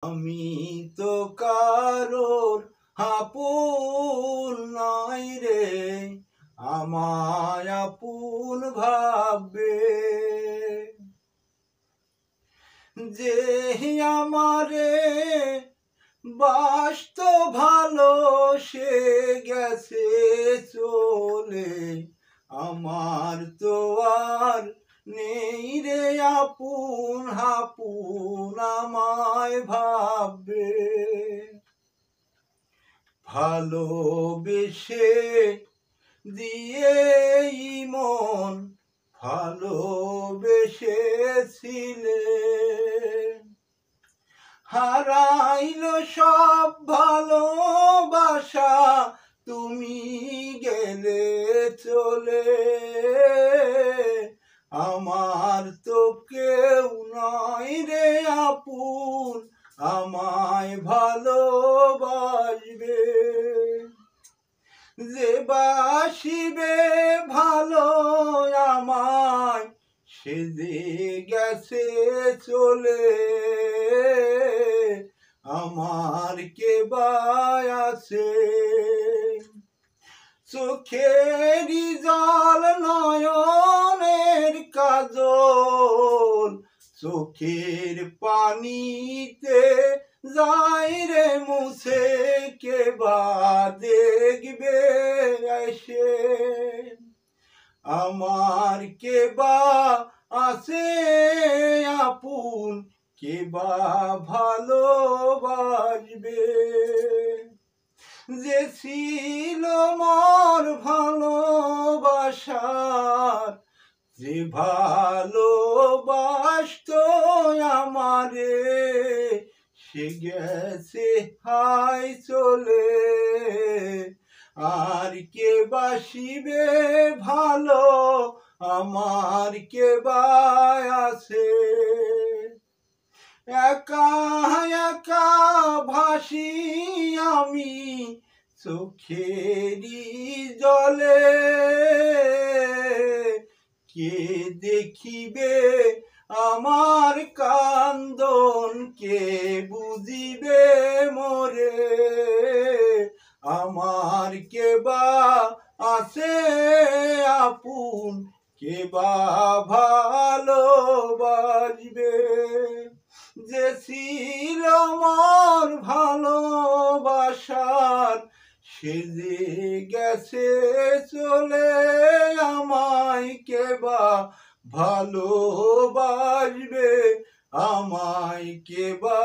আমি তো কারোর আপন নই রে, আমায় আপন ভাববে যে আমারে বাসতো ভালো, সে গেছে চলে। আমার তো আর নেই রে আপন আপন, আমায় ভাববে ভালোবেসে দিয়ে মন ভালোবেসেছিলে, হারাইলো সব ভালোবাসা তুমি গেলে চলে। আমার তো কেউ নয় রে আপন, আমায় ভালোবাসবে যে বাসিবে ভালো আমায়, সে যে গেছে চলে। আমার কে বা আছে চোখেরই জল নয়নের কাজল, চোখের পানিতে যাই রে মুছে, কে বা দেখবে এসে। আমার কে বা আছে আপন, কে বা ভালোবাসবে যে ছিল মোর ভালোবাসার, যে ভালোবাসতো আমারে, সে গেছে হাই চলে। আর কে বাসিবে ভালো, আমার কে বা আছে একা একা ভাসি আমি চোখেরই জলে। কে দেখিবে আমার কান্দন, কে বুঝিবে মোরে। আমার কে বা আছে আপন, কে বা ভালোবাসবে যে ছিল মোর ভালোবাসার, সে যে গেছে চলে। আমায় কে বা ভালোবাসবে, আমায় কে বা